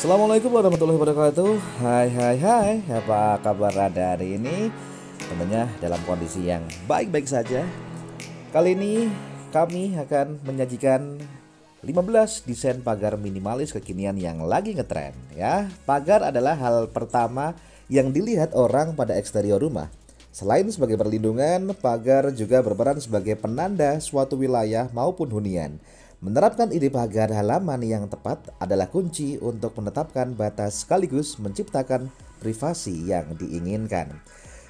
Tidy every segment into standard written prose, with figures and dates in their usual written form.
Assalamualaikum warahmatullahi wabarakatuh. Hai, apa kabar Anda hari ini? Tentunya dalam kondisi yang baik-baik saja. Kali ini kami akan menyajikan 15 desain pagar minimalis kekinian yang lagi ngetren ya. Pagar adalah hal pertama yang dilihat orang pada eksterior rumah. Selain sebagai perlindungan, pagar juga berperan sebagai penanda suatu wilayah maupun hunian. Menerapkan ide pagar halaman yang tepat adalah kunci untuk menetapkan batas sekaligus menciptakan privasi yang diinginkan.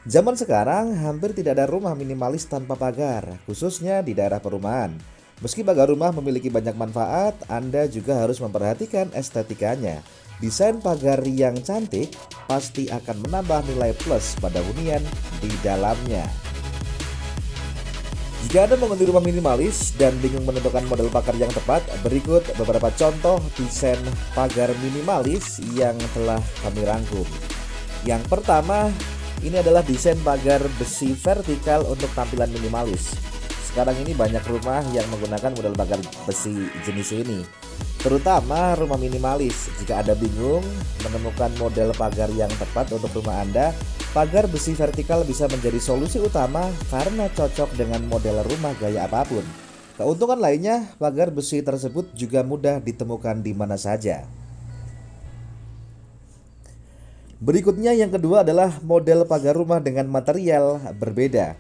Zaman sekarang hampir tidak ada rumah minimalis tanpa pagar, khususnya di daerah perumahan. Meski pagar rumah memiliki banyak manfaat, Anda juga harus memperhatikan estetikanya. Desain pagar yang cantik pasti akan menambah nilai plus pada hunian di dalamnya. Jika Anda menghuni rumah minimalis dan bingung menentukan model pagar yang tepat, berikut beberapa contoh desain pagar minimalis yang telah kami rangkum. Yang pertama, ini adalah desain pagar besi vertikal untuk tampilan minimalis. Sekarang ini banyak rumah yang menggunakan model pagar besi jenis ini, terutama rumah minimalis. Jika Anda bingung menemukan model pagar yang tepat untuk rumah Anda, pagar besi vertikal bisa menjadi solusi utama karena cocok dengan model rumah gaya apapun. Keuntungan lainnya, pagar besi tersebut juga mudah ditemukan di mana saja. Berikutnya yang kedua adalah model pagar rumah dengan material berbeda.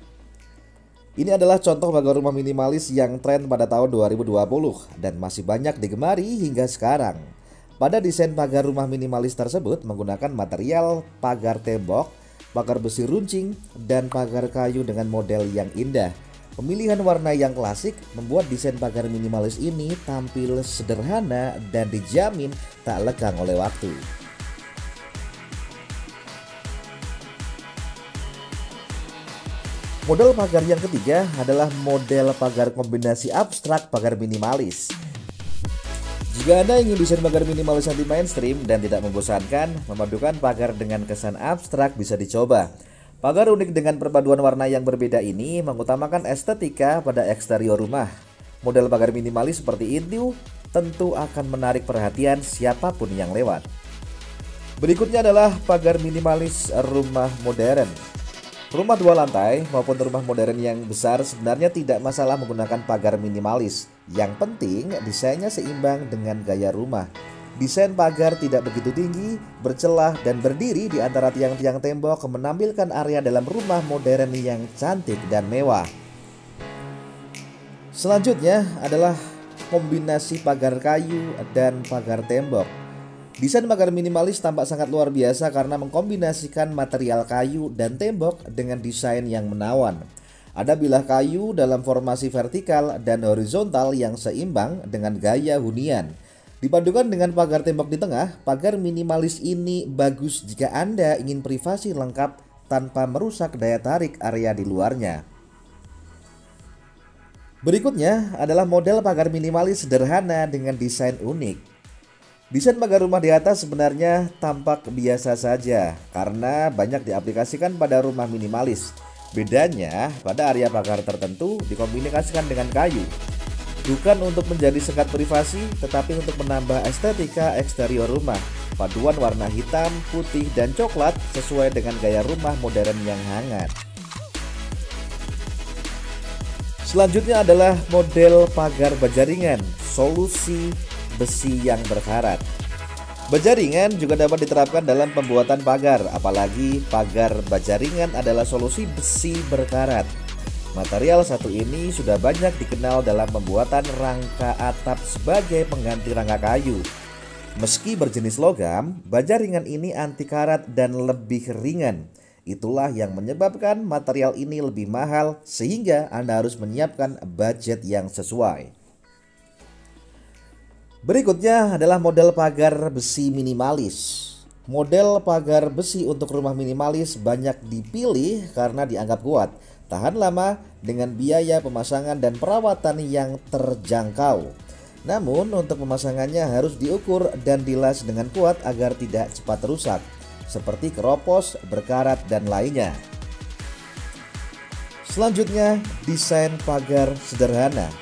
Ini adalah contoh pagar rumah minimalis yang tren pada tahun 2020 dan masih banyak digemari hingga sekarang. Pada desain pagar rumah minimalis tersebut menggunakan material pagar tembok, pagar besi runcing, dan pagar kayu dengan model yang indah. Pemilihan warna yang klasik membuat desain pagar minimalis ini tampil sederhana dan dijamin tak lekang oleh waktu. Model pagar yang ketiga adalah model pagar kombinasi abstrak pagar minimalis. Jika Anda ingin desain pagar minimalis anti mainstream dan tidak membosankan, memadukan pagar dengan kesan abstrak bisa dicoba. Pagar unik dengan perpaduan warna yang berbeda ini mengutamakan estetika pada eksterior rumah. Model pagar minimalis seperti itu tentu akan menarik perhatian siapapun yang lewat. Berikutnya adalah pagar minimalis rumah modern. Rumah dua lantai maupun rumah modern yang besar sebenarnya tidak masalah menggunakan pagar minimalis. Yang penting desainnya seimbang dengan gaya rumah. Desain pagar tidak begitu tinggi, bercelah dan berdiri di antara tiang-tiang tembok menampilkan area dalam rumah modern yang cantik dan mewah. Selanjutnya adalah kombinasi pagar kayu dan pagar tembok. Desain pagar minimalis tampak sangat luar biasa karena mengkombinasikan material kayu dan tembok dengan desain yang menawan. Ada bilah kayu dalam formasi vertikal dan horizontal yang seimbang dengan gaya hunian. Dipadukan dengan pagar tembok di tengah, pagar minimalis ini bagus jika Anda ingin privasi lengkap tanpa merusak daya tarik area di luarnya. Berikutnya adalah model pagar minimalis sederhana dengan desain unik. Desain pagar rumah di atas sebenarnya tampak biasa saja karena banyak diaplikasikan pada rumah minimalis. Bedanya pada area pagar tertentu dikombinasikan dengan kayu. Bukan untuk menjadi sekat privasi, tetapi untuk menambah estetika eksterior rumah. Paduan warna hitam, putih, dan coklat sesuai dengan gaya rumah modern yang hangat. Selanjutnya adalah model pagar baja ringan, solusi besi yang berkarat. Baja ringan juga dapat diterapkan dalam pembuatan pagar, apalagi pagar baja ringan adalah solusi besi berkarat. Material satu ini sudah banyak dikenal dalam pembuatan rangka atap sebagai pengganti rangka kayu. Meski berjenis logam, baja ringan ini anti karat dan lebih ringan. Itulah yang menyebabkan material ini lebih mahal sehingga Anda harus menyiapkan budget yang sesuai. Berikutnya adalah model pagar besi minimalis. Model pagar besi untuk rumah minimalis banyak dipilih karena dianggap kuat, tahan lama dengan biaya pemasangan dan perawatan yang terjangkau. Namun untuk pemasangannya harus diukur dan dilas dengan kuat agar tidak cepat rusak, seperti keropos, berkarat, dan lainnya. Selanjutnya, desain pagar sederhana.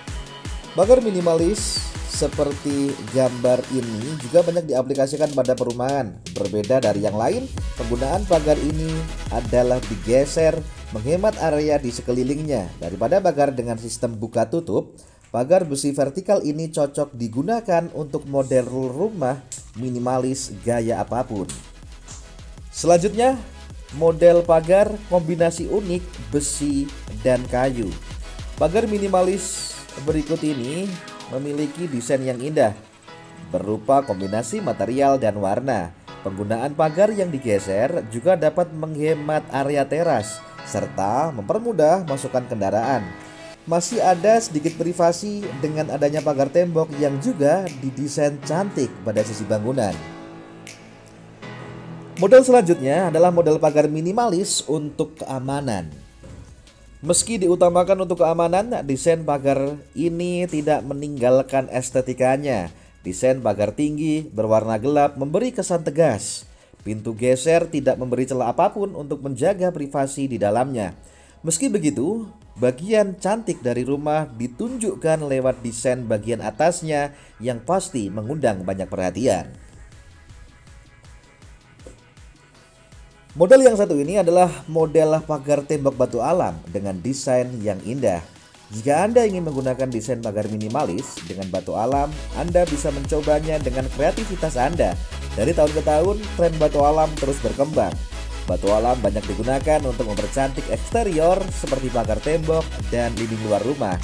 Pagar minimalis seperti gambar ini juga banyak diaplikasikan pada perumahan. Berbeda dari yang lain, penggunaan pagar ini adalah digeser menghemat area di sekelilingnya. Daripada pagar dengan sistem buka tutup, pagar besi vertikal ini cocok digunakan untuk model rumah minimalis gaya apapun. Selanjutnya, model pagar kombinasi unik besi dan kayu. Pagar minimalis berikut ini memiliki desain yang indah, berupa kombinasi material dan warna. Penggunaan pagar yang digeser juga dapat menghemat area teras, serta mempermudah masukan kendaraan. Masih ada sedikit privasi dengan adanya pagar tembok yang juga didesain cantik pada sisi bangunan. Model selanjutnya adalah model pagar minimalis untuk keamanan. Meski diutamakan untuk keamanan, desain pagar ini tidak meninggalkan estetikanya. Desain pagar tinggi berwarna gelap memberi kesan tegas. Pintu geser tidak memberi celah apapun untuk menjaga privasi di dalamnya. Meski begitu, bagian cantik dari rumah ditunjukkan lewat desain bagian atasnya yang pasti mengundang banyak perhatian. Model yang satu ini adalah model pagar tembok batu alam dengan desain yang indah. Jika Anda ingin menggunakan desain pagar minimalis dengan batu alam, Anda bisa mencobanya dengan kreativitas Anda. Dari tahun ke tahun, tren batu alam terus berkembang. Batu alam banyak digunakan untuk mempercantik eksterior seperti pagar tembok dan dinding luar rumah.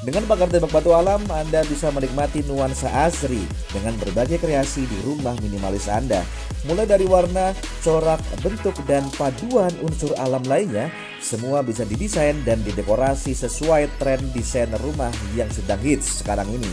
Dengan pagar tembok batu alam, Anda bisa menikmati nuansa asri dengan berbagai kreasi di rumah minimalis Anda. Mulai dari warna, corak, bentuk, dan paduan unsur alam lainnya, semua bisa didesain dan didekorasi sesuai tren desain rumah yang sedang hits sekarang ini.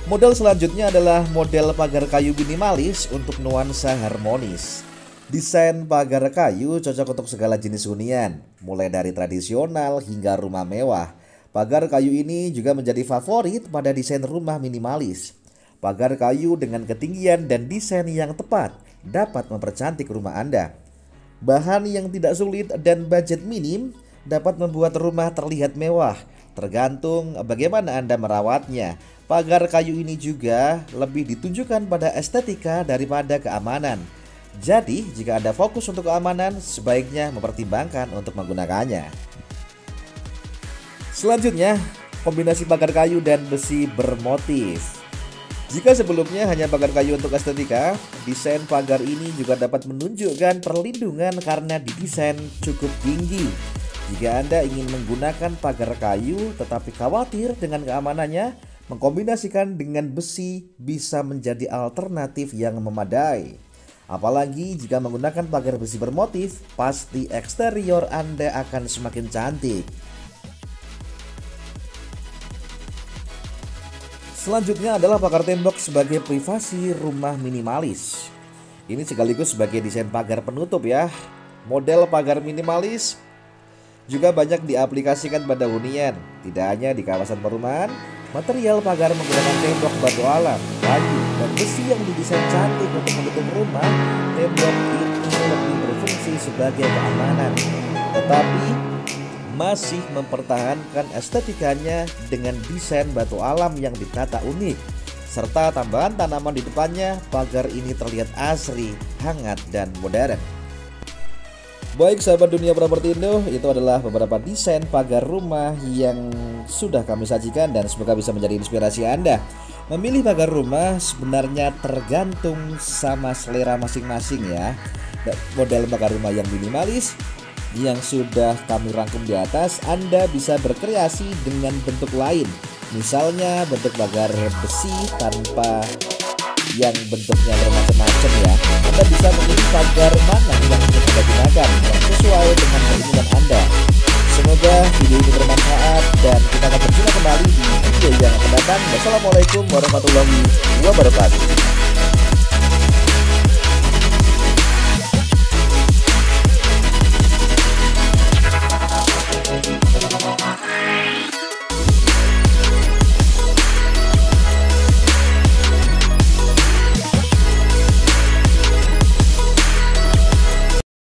Model selanjutnya adalah model pagar kayu minimalis untuk nuansa harmonis. Desain pagar kayu cocok untuk segala jenis hunian, mulai dari tradisional hingga rumah mewah. Pagar kayu ini juga menjadi favorit pada desain rumah minimalis. Pagar kayu dengan ketinggian dan desain yang tepat dapat mempercantik rumah Anda. Bahan yang tidak sulit dan budget minim dapat membuat rumah terlihat mewah, tergantung bagaimana Anda merawatnya. Pagar kayu ini juga lebih ditunjukkan pada estetika daripada keamanan. Jadi, jika Anda fokus untuk keamanan, sebaiknya mempertimbangkan untuk menggunakannya. Selanjutnya, kombinasi pagar kayu dan besi bermotif. Jika sebelumnya hanya pagar kayu untuk estetika, desain pagar ini juga dapat menunjukkan perlindungan karena didesain cukup tinggi. Jika Anda ingin menggunakan pagar kayu tetapi khawatir dengan keamanannya, mengkombinasikan dengan besi bisa menjadi alternatif yang memadai. Apalagi jika menggunakan pagar besi bermotif, pasti eksterior Anda akan semakin cantik. Selanjutnya adalah pagar tembok sebagai privasi rumah minimalis. Ini sekaligus sebagai desain pagar penutup ya. Model pagar minimalis juga banyak diaplikasikan pada hunian, tidak hanya di kawasan perumahan. Material pagar menggunakan tembok batu alam, kayu, dan besi yang didesain cantik untuk menutup rumah. Tembok ini lebih berfungsi sebagai keamanan, tetapi masih mempertahankan estetikanya dengan desain batu alam yang ditata unik. Serta tambahan tanaman di depannya, pagar ini terlihat asri, hangat, dan modern. Baik sahabat Dunia Properti Indo, itu adalah beberapa desain pagar rumah yang sudah kami sajikan dan semoga bisa menjadi inspirasi Anda. Memilih pagar rumah sebenarnya tergantung sama selera masing-masing ya. Model pagar rumah yang minimalis yang sudah kami rangkum di atas, Anda bisa berkreasi dengan bentuk lain. Misalnya bentuk pagar besi tanpa yang bentuknya bermacam-macam ya. Anda bisa memilih pagar mana yang ingin Anda gunakan yang sesuai dengan keinginan Anda. Semoga video ini bermanfaat dan kita akan berjumpa kembali di video yang akan datang. Wassalamualaikum warahmatullahi wabarakatuh.